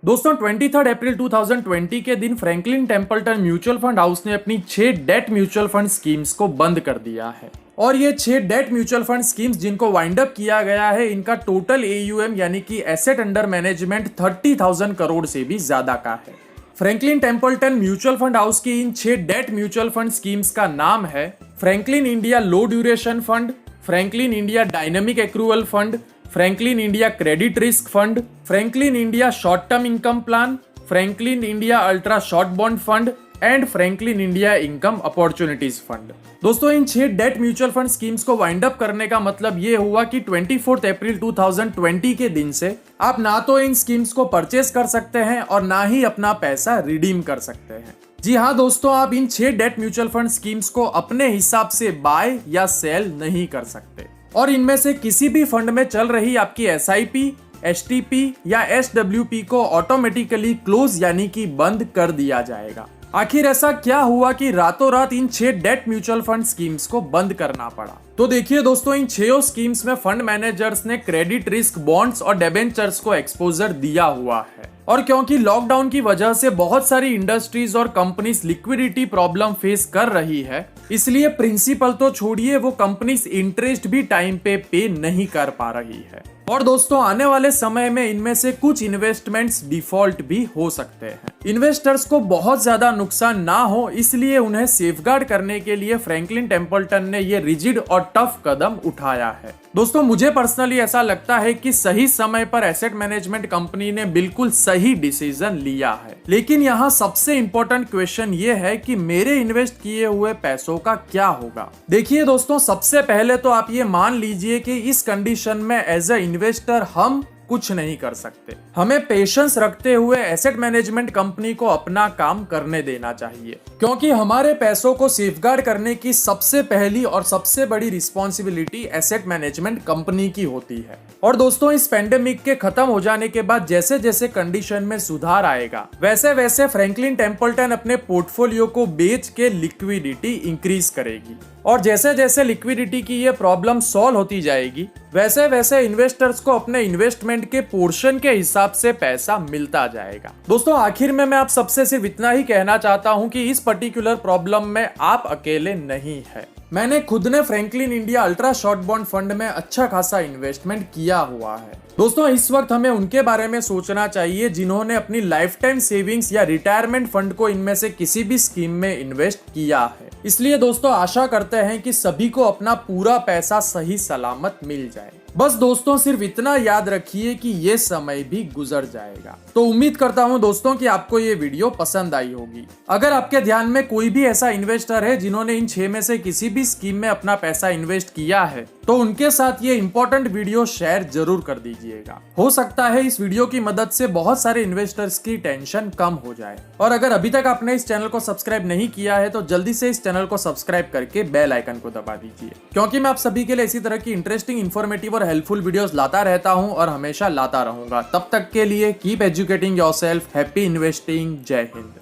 दोस्तों 23 अप्रैल 2020 के दिन Franklin Templeton mutual fund house ने अपनी 6 डेट म्यूचुअल फंड स्कीम्स को बंद कर दिया है। और ये 6 डेट म्यूचुअल फंड स्कीम्स जिनको वाइंड अप किया गया है, इनका टोटल AUM यानी कि एसेट अंडर मैनेजमेंट 30,000 करोड़ से भी ज्यादा का है। Franklin Templeton mutual fund house की इन 6 डेट म्यूचुअल फंड स्कीम्स का नाम है Franklin India low duration fund, Franklin India dynamic accrual fund, Franklin India credit risk fund, Franklin India short term income plan, Franklin India ultra short bond fund and Franklin India income opportunities fund. दोस्तों इन 6 debt mutual fund schemes को wind up करने का मतलब ये हुआ कि 24 अप्रैल 2020 के दिन से आप ना तो इन स्कीम्स को परचेस कर सकते हैं और ना ही अपना पैसा रिडीम कर सकते हैं। जी हाँ दोस्तों, आप इन 6 डेट म्यूचुअल फंड स्कीम्स को अपने हिसाब से बाय या सेल नहीं कर सकते और इनमें से किसी भी फंड में चल रही आपकी SIP, STP या SWP को ऑटोमेटिकली क्लोज यानी कि बंद कर दिया जाएगा। आखिर ऐसा क्या हुआ कि रातों रात इन 6 डेट म्यूचुअल फंड स्कीम्स को बंद करना पड़ा? तो देखिए दोस्तों, इन 6 स्कीम्स में फंड मैनेजर्स ने क्रेडिट रिस्क बॉन्ड्स और डिबेंचर्स को एक्सपोजर दिया हुआ है और क्योंकि लॉकडाउन की वजह से बहुत सारी इंडस्ट्रीज और कंपनीज लिक्विडिटी प्रॉब्लम फेस कर रही है, इसलिए प्रिंसिपल तो छोड़िए, वो कंपनीज इंटरेस्ट भी टाइम पे नहीं कर पा रही है। और दोस्तों आने वाले समय में इनमें से कुछ इन्वेस्टमेंट्स डिफॉल्ट भी हो सकते हैं। इन्वेस्टर्स को बहुत ज्यादा नुकसान ना हो इसलिए उन्हें सेफगार्ड करने के लिए फ्रैंकलिन टेम्पल्टन ने ये रिजिड और टफ कदम उठाया है। दोस्तों मुझे पर्सनली ऐसा लगता है कि सही समय पर एसेट मैनेजमेंट कंपनी ने बिल्कुल सही डिसीजन लिया है, लेकिन यहाँ सबसे इम्पोर्टेंट क्वेश्चन ये है कि मेरे इन्वेस्ट किए हुए पैसों का क्या होगा। देखिए दोस्तों, सबसे पहले तो आप ये मान लीजिए कि इस कंडीशन में एज ए इन्वेस्टर हम कुछ नहीं कर सकते। हमें पेशेंस रखते हुए एसेट मैनेजमेंट कंपनी को अपना काम करने देना चाहिए, क्योंकि हमारे पैसों को सेफगार्ड करने की सबसे पहली और सबसे बड़ी रिस्पॉन्सिबिलिटी एसेट मैनेजमेंट कंपनी की होती है। और दोस्तों इस पेंडेमिक के खत्म हो जाने के बाद जैसे जैसे कंडीशन में सुधार आएगा, वैसे वैसे फ्रैंकलिन टेम्पल्टन अपने पोर्टफोलियो को बेच के लिक्विडिटी इंक्रीज करेगी और जैसे जैसे लिक्विडिटी की ये प्रॉब्लम सॉल्व होती जाएगी, वैसे वैसे इन्वेस्टर्स को अपने इन्वेस्टमेंट के पोर्शन के हिसाब से पैसा मिलता जाएगा। दोस्तों आखिर में मैं आप सबसे सिर्फ इतना ही कहना चाहता हूं कि इस पर्टिकुलर प्रॉब्लम में आप अकेले नहीं है। मैंने खुद ने Franklin India ultra short bond fund में अच्छा खासा इन्वेस्टमेंट किया हुआ है। दोस्तों इस वक्त हमें उनके बारे में सोचना चाहिए जिन्होंने अपनी लाइफ टाइम सेविंग्स या रिटायरमेंट फंड को इनमें से किसी भी स्कीम में इन्वेस्ट किया है। इसलिए दोस्तों आशा करते हैं कि सभी को अपना पूरा पैसा सही सलामत मिल जाए। बस दोस्तों सिर्फ इतना याद रखिए कि ये समय भी गुजर जाएगा। तो उम्मीद करता हूँ दोस्तों कि आपको ये वीडियो पसंद आई होगी। अगर आपके ध्यान में कोई भी ऐसा इन्वेस्टर है जिन्होंने इन 6 में से किसी भी स्कीम में अपना पैसा इन्वेस्ट किया है, तो उनके साथ ये इंपॉर्टेंट वीडियो शेयर जरूर कर दीजिएगा। हो सकता है इस वीडियो की मदद से बहुत सारे इन्वेस्टर्स की टेंशन कम हो जाए। और अगर अभी तक आपने इस चैनल को सब्सक्राइब नहीं किया है तो जल्दी से इस चैनल को सब्सक्राइब करके बेल आइकन को दबा दीजिए, क्योंकि मैं आप सभी के लिए इसी तरह की इंटरेस्टिंग, इन्फॉर्मेटिव और हेल्पफुल वीडियोस लाता रहता हूं और हमेशा लाता रहूंगा। तब तक के लिए keep educating yourself. Happy investing. जय हिंद।